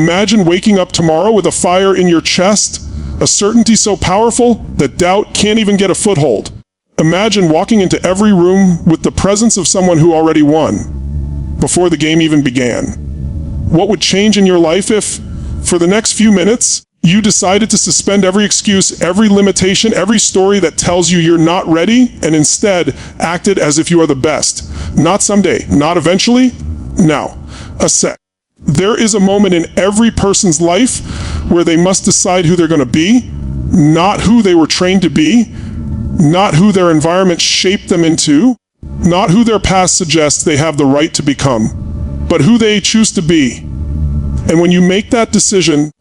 Imagine waking up tomorrow with a fire in your chest, a certainty so powerful that doubt can't even get a foothold. Imagine walking into every room with the presence of someone who already won, before the game even began. What would change in your life if, for the next few minutes, you decided to suspend every excuse, every limitation, every story that tells you you're not ready, and instead acted as if you are the best? Not someday, not eventually, now, a sec. There is a moment in every person's life where they must decide who they're going to be, not who they were trained to be, not who their environment shaped them into, not who their past suggests they have the right to become, but who they choose to be. And when you make that decision,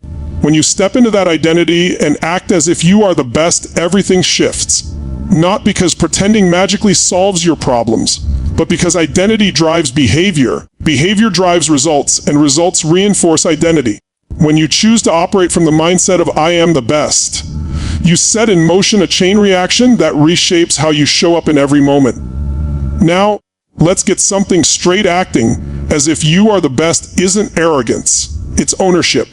when you step into that identity and act as if you are the best, everything shifts. Not because pretending magically solves your problems, but because identity drives behavior. Behavior drives results, and results reinforce identity. When you choose to operate from the mindset of I am the best, you set in motion a chain reaction that reshapes how you show up in every moment. Now, let's get something straight. Acting as if you are the best isn't arrogance, it's ownership.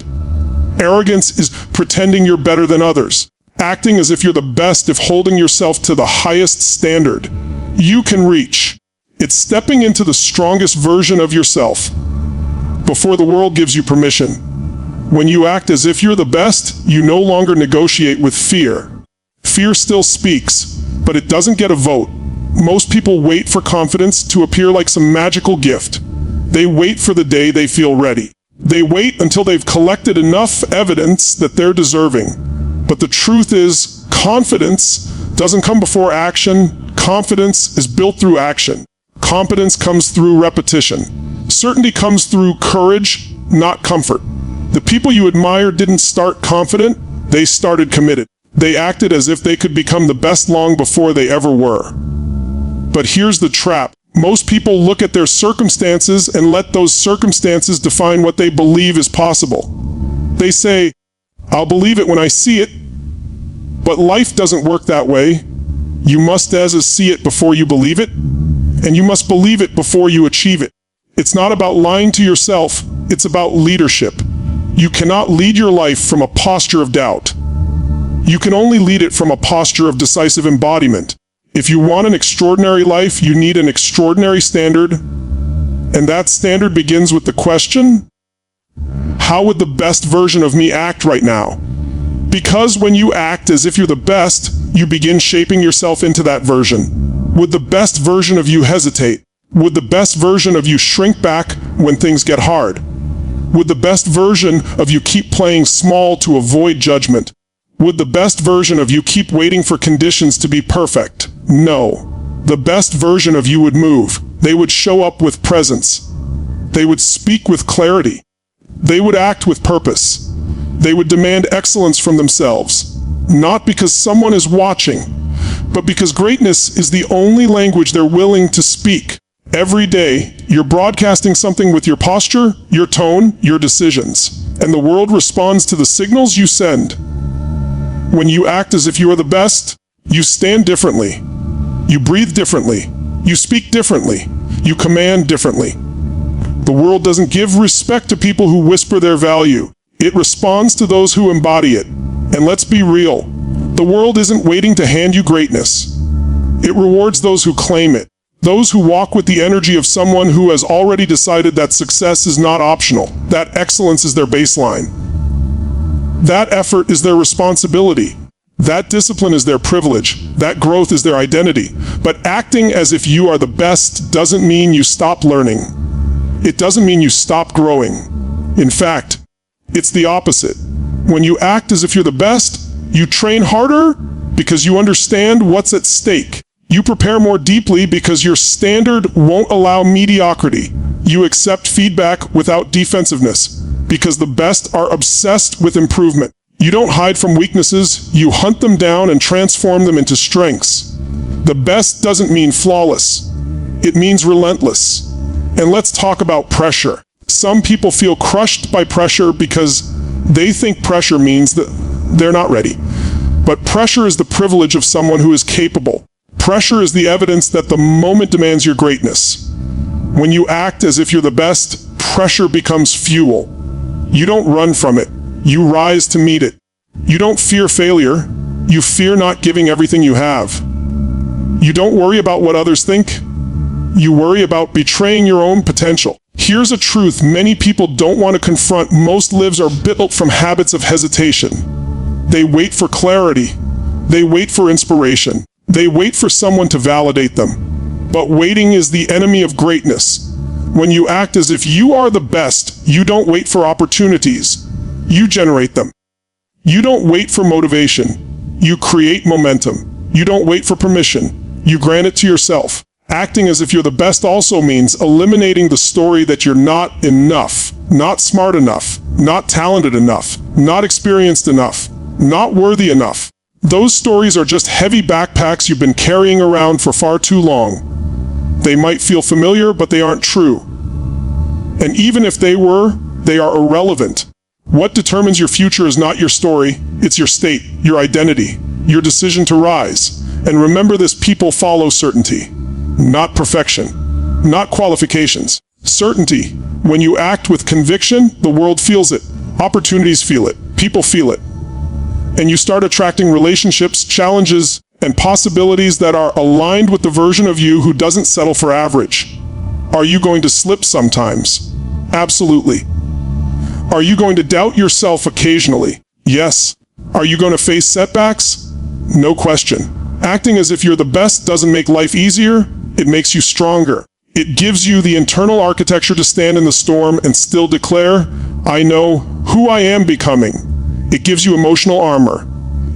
Arrogance is pretending you're better than others. Acting as if you're the best is holding yourself to the highest standard you can reach. It's stepping into the strongest version of yourself before the world gives you permission. When you act as if you're the best, you no longer negotiate with fear. Fear still speaks, but it doesn't get a vote. Most people wait for confidence to appear like some magical gift. They wait for the day they feel ready. They wait until they've collected enough evidence that they're deserving. But the truth is, confidence doesn't come before action. Confidence is built through action. Competence comes through repetition. Certainty comes through courage, not comfort. The people you admire didn't start confident, they started committed. They acted as if they could become the best long before they ever were. But here's the trap. Most people look at their circumstances and let those circumstances define what they believe is possible. They say, I'll believe it when I see it. But life doesn't work that way. You must see it before you believe it, and you must believe it before you achieve it. It's not about lying to yourself, it's about leadership. You cannot lead your life from a posture of doubt. You can only lead it from a posture of decisive embodiment. If you want an extraordinary life, you need an extraordinary standard, and that standard begins with the question, how would the best version of me act right now? Because when you act as if you're the best, you begin shaping yourself into that version. Would the best version of you hesitate? Would the best version of you shrink back when things get hard? Would the best version of you keep playing small to avoid judgment? Would the best version of you keep waiting for conditions to be perfect? No. The best version of you would move. They would show up with presence. They would speak with clarity. They would act with purpose. They would demand excellence from themselves, not because someone is watching, but because greatness is the only language they're willing to speak. Every day, you're broadcasting something with your posture, your tone, your decisions, and the world responds to the signals you send. When you act as if you are the best, you stand differently. You breathe differently. You speak differently. You command differently. The world doesn't give respect to people who whisper their value. It responds to those who embody it. And let's be real, the world isn't waiting to hand you greatness. It rewards those who claim it, those who walk with the energy of someone who has already decided that success is not optional, that excellence is their baseline. That effort is their responsibility. That discipline is their privilege. That growth is their identity. But acting as if you are the best doesn't mean you stop learning. It doesn't mean you stop growing. In fact, it's the opposite. When you act as if you're the best, you train harder because you understand what's at stake. You prepare more deeply because your standard won't allow mediocrity. You accept feedback without defensiveness because the best are obsessed with improvement. You don't hide from weaknesses, you hunt them down and transform them into strengths. The best doesn't mean flawless. It means relentless. And let's talk about pressure. Some people feel crushed by pressure because they think pressure means that they're not ready. But pressure is the privilege of someone who is capable. Pressure is the evidence that the moment demands your greatness. When you act as if you're the best, pressure becomes fuel. You don't run from it. You rise to meet it. You don't fear failure. You fear not giving everything you have. You don't worry about what others think. You worry about betraying your own potential. Here's a truth many people don't want to confront. Most lives are built from habits of hesitation. They wait for clarity. They wait for inspiration. They wait for someone to validate them. But waiting is the enemy of greatness. When you act as if you are the best, you don't wait for opportunities. You generate them. You don't wait for motivation. You create momentum. You don't wait for permission. You grant it to yourself. Acting as if you're the best also means eliminating the story that you're not enough, not smart enough, not talented enough, not experienced enough, not worthy enough. Those stories are just heavy backpacks you've been carrying around for far too long. They might feel familiar, but they aren't true. And even if they were, they are irrelevant. What determines your future is not your story, it's your state, your identity, your decision to rise. And remember this: people follow certainty, not perfection, not qualifications. Certainty. When you act with conviction, the world feels it. Opportunities feel it. People feel it. And you start attracting relationships, challenges, and possibilities that are aligned with the version of you who doesn't settle for average. Are you going to slip sometimes? Absolutely. Are you going to doubt yourself occasionally? Yes. Are you going to face setbacks? No question. Acting as if you're the best doesn't make life easier, it makes you stronger. It gives you the internal architecture to stand in the storm and still declare, I know who I am becoming. It gives you emotional armor.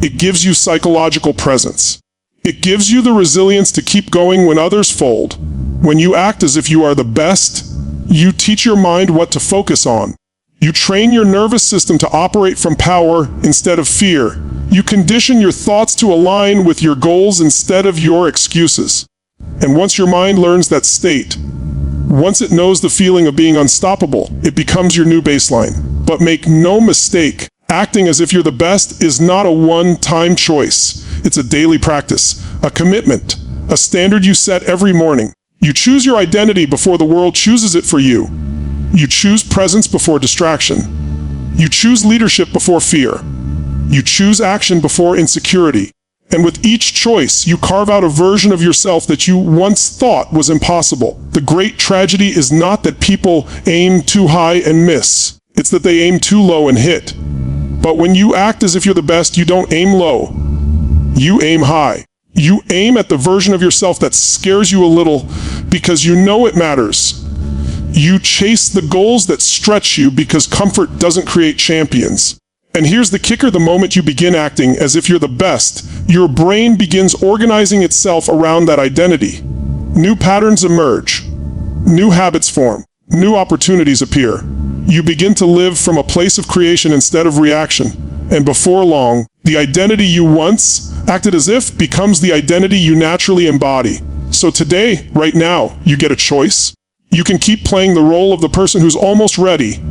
It gives you psychological presence. It gives you the resilience to keep going when others fold. When you act as if you are the best, you teach your mind what to focus on. You train your nervous system to operate from power instead of fear. You condition your thoughts to align with your goals instead of your excuses. And once your mind learns that state, once it knows the feeling of being unstoppable, it becomes your new baseline. But make no mistake, acting as if you're the best is not a one-time choice. It's a daily practice, a commitment, a standard you set every morning. You choose your identity before the world chooses it for you. You choose presence before distraction. You choose leadership before fear. You choose action before insecurity. And with each choice, you carve out a version of yourself that you once thought was impossible. The great tragedy is not that people aim too high and miss. It's that they aim too low and hit. But when you act as if you're the best, you don't aim low. You aim high. You aim at the version of yourself that scares you a little because you know it matters. You chase the goals that stretch you because comfort doesn't create champions. And here's the kicker: the moment you begin acting as if you're the best, your brain begins organizing itself around that identity. New patterns emerge. New habits form. New opportunities appear. You begin to live from a place of creation instead of reaction. And before long, the identity you once acted as if becomes the identity you naturally embody. So today, right now, you get a choice. You can keep playing the role of the person who's almost ready,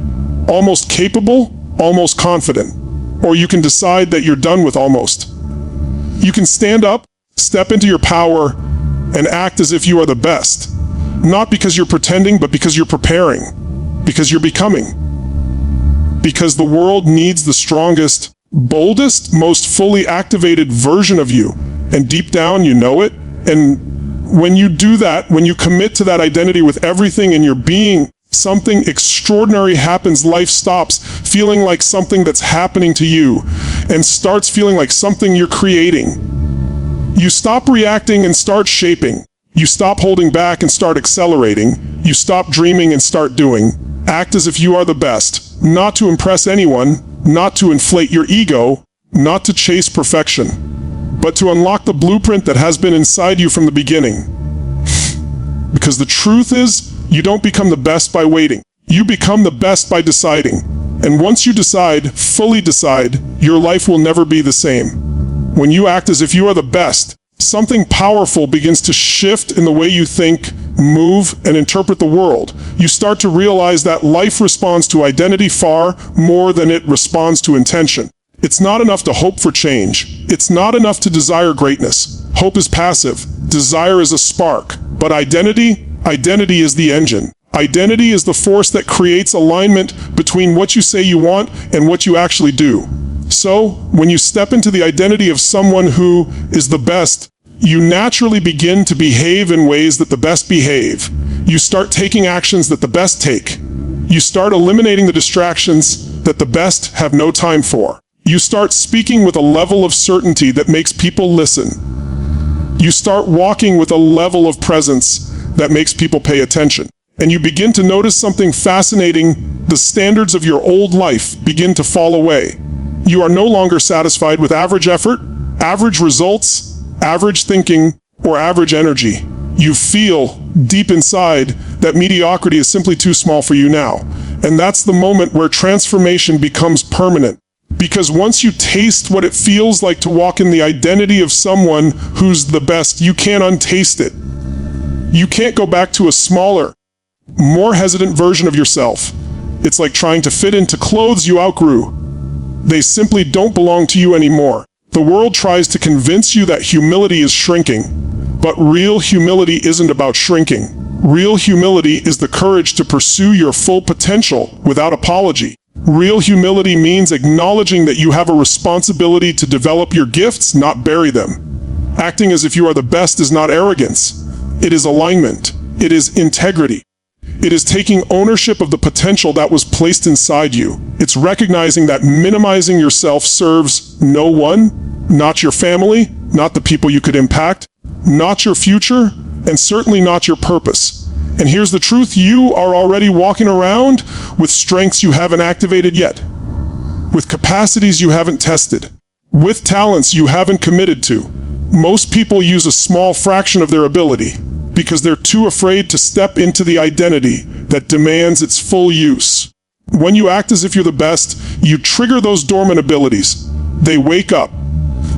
almost capable, almost confident. Or you can decide that you're done with almost. You can stand up, step into your power, and act as if you are the best. Not because you're pretending, but because you're preparing. Because you're becoming. Because the world needs the strongest, boldest, most fully activated version of you. And deep down, you know it. And when you do that, when you commit to that identity with everything in your being, something extraordinary happens. Life stops feeling like something that's happening to you and starts feeling like something you're creating. You stop reacting and start shaping. You stop holding back and start accelerating. You stop dreaming and start doing. Act as if you are the best, not to impress anyone, not to inflate your ego, not to chase perfection, but to unlock the blueprint that has been inside you from the beginning. Because the truth is, you don't become the best by waiting. You become the best by deciding. And once you decide, fully decide, your life will never be the same. When you act as if you are the best, something powerful begins to shift in the way you think, move, and interpret the world. You start to realize that life responds to identity far more than it responds to intention. It's not enough to hope for change. It's not enough to desire greatness. Hope is passive. Desire is a spark. But identity is the engine. Identity is the force that creates alignment between what you say you want and what you actually do. So, when you step into the identity of someone who is the best, you naturally begin to behave in ways that the best behave. You start taking actions that the best take. You start eliminating the distractions that the best have no time for. You start speaking with a level of certainty that makes people listen. You start walking with a level of presence that makes people pay attention. And you begin to notice something fascinating. The standards of your old life begin to fall away. You are no longer satisfied with average effort, average results, average thinking, or average energy. You feel deep inside that mediocrity is simply too small for you now. And that's the moment where transformation becomes permanent. Because once you taste what it feels like to walk in the identity of someone who's the best, you can't untaste it. You can't go back to a smaller, more hesitant version of yourself. It's like trying to fit into clothes you outgrew. They simply don't belong to you anymore. The world tries to convince you that humility is shrinking, but real humility isn't about shrinking. Real humility is the courage to pursue your full potential without apology. Real humility means acknowledging that you have a responsibility to develop your gifts, not bury them. Acting as if you are the best is not arrogance. It is alignment. It is integrity. It is taking ownership of the potential that was placed inside you. It's recognizing that minimizing yourself serves no one, not your family, not the people you could impact, not your future, and certainly not your purpose. And here's the truth, you are already walking around with strengths you haven't activated yet, with capacities you haven't tested, with talents you haven't committed to. Most people use a small fraction of their ability because they're too afraid to step into the identity that demands its full use. When you act as if you're the best, you trigger those dormant abilities. They wake up.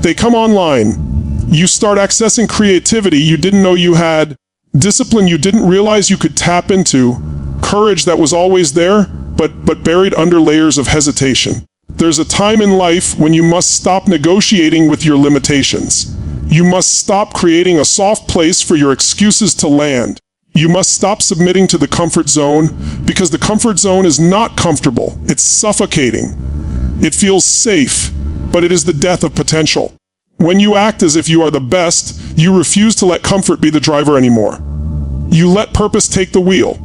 They come online. You start accessing creativity you didn't know you had, discipline you didn't realize you could tap into, courage that was always there, but buried under layers of hesitation. There's a time in life when you must stop negotiating with your limitations. You must stop creating a soft place for your excuses to land. You must stop submitting to the comfort zone, because the comfort zone is not comfortable. It's suffocating. It feels safe, but it is the death of potential. When you act as if you are the best, you refuse to let comfort be the driver anymore. You let purpose take the wheel.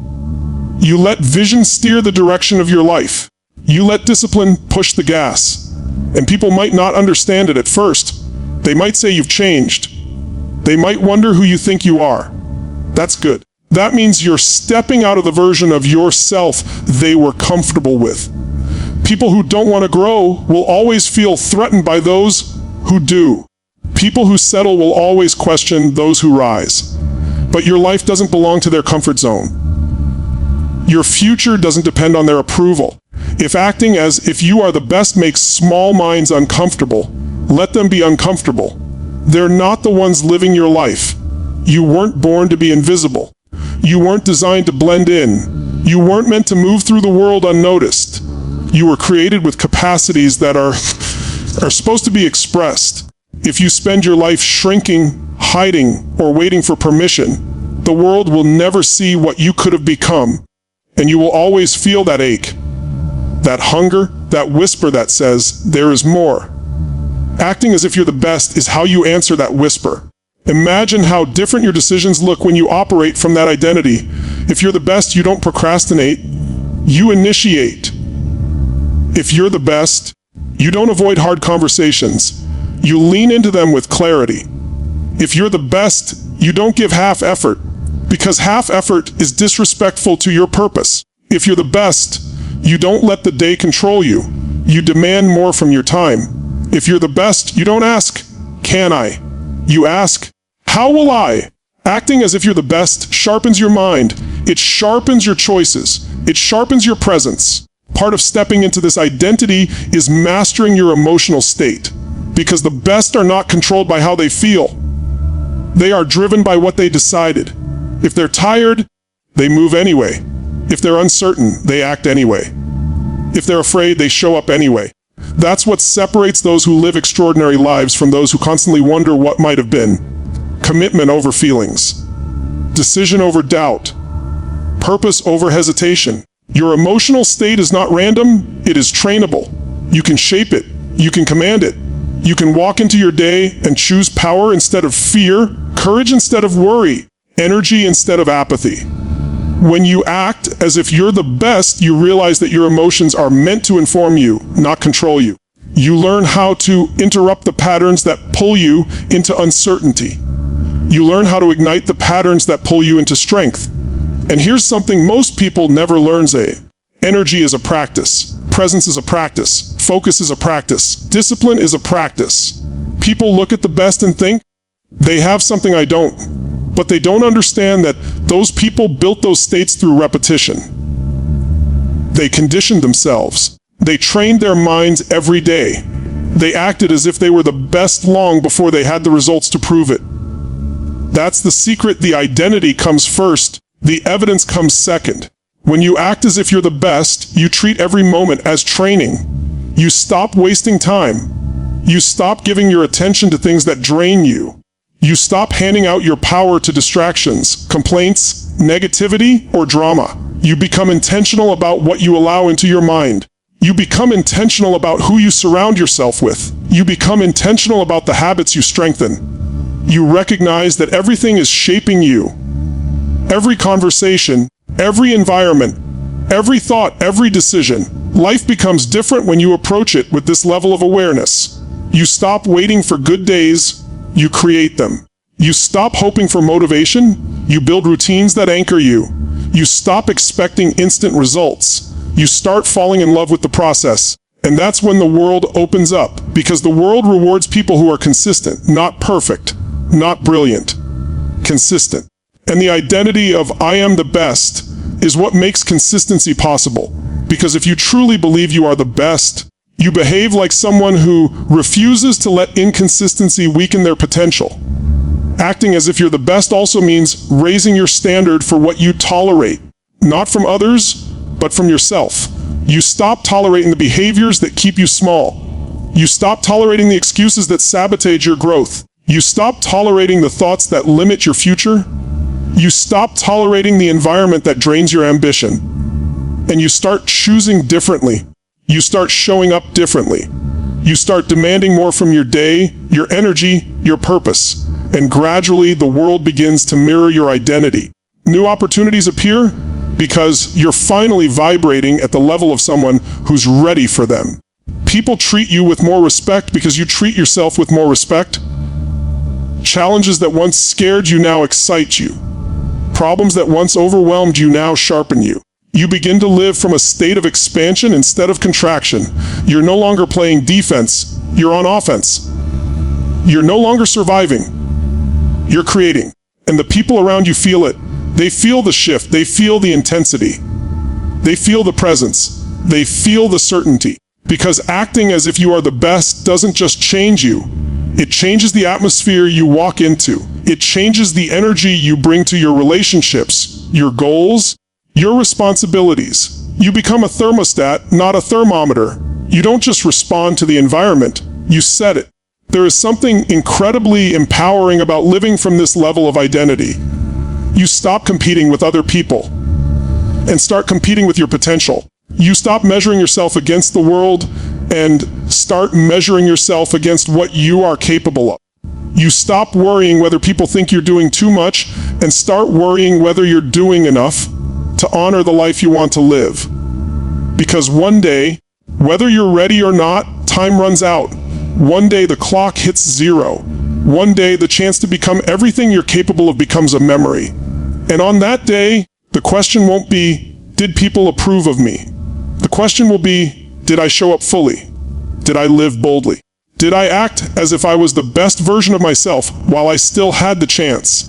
You let vision steer the direction of your life. You let discipline push the gas. And people might not understand it at first. They might say you've changed. They might wonder who you think you are. That's good. That means you're stepping out of the version of yourself they were comfortable with. People who don't want to grow will always feel threatened by those who do. People who settle will always question those who rise. But your life doesn't belong to their comfort zone. Your future doesn't depend on their approval. If acting as if you are the best makes small minds uncomfortable, let them be uncomfortable. They're not the ones living your life. You weren't born to be invisible. You weren't designed to blend in. You weren't meant to move through the world unnoticed. You were created with capacities that are supposed to be expressed. If you spend your life shrinking, hiding, or waiting for permission, the world will never see what you could have become. And you will always feel that ache, that hunger, that whisper that says, there is more. Acting as if you're the best is how you answer that whisper. Imagine how different your decisions look when you operate from that identity. If you're the best, you don't procrastinate, you initiate. If you're the best, you don't avoid hard conversations. You lean into them with clarity. If you're the best, you don't give half effort, because half effort is disrespectful to your purpose. If you're the best, you don't let the day control you. You demand more from your time. If you're the best, you don't ask, can I? You ask, how will I? Acting as if you're the best sharpens your mind. It sharpens your choices. It sharpens your presence. Part of stepping into this identity is mastering your emotional state, because the best are not controlled by how they feel. They are driven by what they decided. If they're tired, they move anyway. If they're uncertain, they act anyway. If they're afraid, they show up anyway. That's what separates those who live extraordinary lives from those who constantly wonder what might have been. Commitment over feelings. Decision over doubt. purpose over hesitation. Your emotional state is not random, it is trainable. You can shape it, you can command it. You can walk into your day and choose power instead of fear, courage instead of worry, energy instead of apathy. When you act as if you're the best, you realize that your emotions are meant to inform you, not control you. You learn how to interrupt the patterns that pull you into uncertainty. You learn how to ignite the patterns that pull you into strength. And here's something most people never learn, Energy is a practice. Presence is a practice. Focus is a practice. Discipline is a practice. People look at the best and think, they have something I don't. But they don't understand that those people built those states through repetition. They conditioned themselves. They trained their minds every day. They acted as if they were the best long before they had the results to prove it. That's the secret. The identity comes first. The evidence comes second. When you act as if you're the best, you treat every moment as training. You stop wasting time. You stop giving your attention to things that drain you. You stop handing out your power to distractions, complaints, negativity, or drama. You become intentional about what you allow into your mind. You become intentional about who you surround yourself with. You become intentional about the habits you strengthen. You recognize that everything is shaping you. Every conversation, every environment, every thought, every decision. Life becomes different when you approach it with this level of awareness. You stop waiting for good days, you create them. You stop hoping for motivation, you build routines that anchor you. You stop expecting instant results. You start falling in love with the process. And that's when the world opens up, because the world rewards people who are consistent, not perfect, not brilliant, consistent. And the identity of I am the best is what makes consistency possible. Because if you truly believe you are the best, you behave like someone who refuses to let inconsistency weaken their potential. Acting as if you're the best also means raising your standard for what you tolerate, not from others, but from yourself. You stop tolerating the behaviors that keep you small. You stop tolerating the excuses that sabotage your growth. You stop tolerating the thoughts that limit your future. You stop tolerating the environment that drains your ambition. And you start choosing differently. You start showing up differently. You start demanding more from your day, your energy, your purpose. And gradually the world begins to mirror your identity. New opportunities appear because you're finally vibrating at the level of someone who's ready for them. People treat you with more respect because you treat yourself with more respect. Challenges that once scared you now excite you. Problems that once overwhelmed you now sharpen you. You begin to live from a state of expansion instead of contraction. You're no longer playing defense, you're on offense. You're no longer surviving, you're creating. And the people around you feel it. They feel the shift, they feel the intensity. They feel the presence, they feel the certainty. Because acting as if you are the best doesn't just change you, it changes the atmosphere you walk into. It changes the energy you bring to your relationships, your goals, your responsibilities. You become a thermostat, not a thermometer. You don't just respond to the environment, you set it. There is something incredibly empowering about living from this level of identity. You stop competing with other people and start competing with your potential. You stop measuring yourself against the world and start measuring yourself against what you are capable of. You stop worrying whether people think you're doing too much and start worrying whether you're doing enough to honor the life you want to live. Because one day, whether you're ready or not, time runs out. One day the clock hits zero. One day the chance to become everything you're capable of becomes a memory. And on that day, the question won't be, did people approve of me? The question will be, did I show up fully? Did I live boldly? Did I act as if I was the best version of myself while I still had the chance?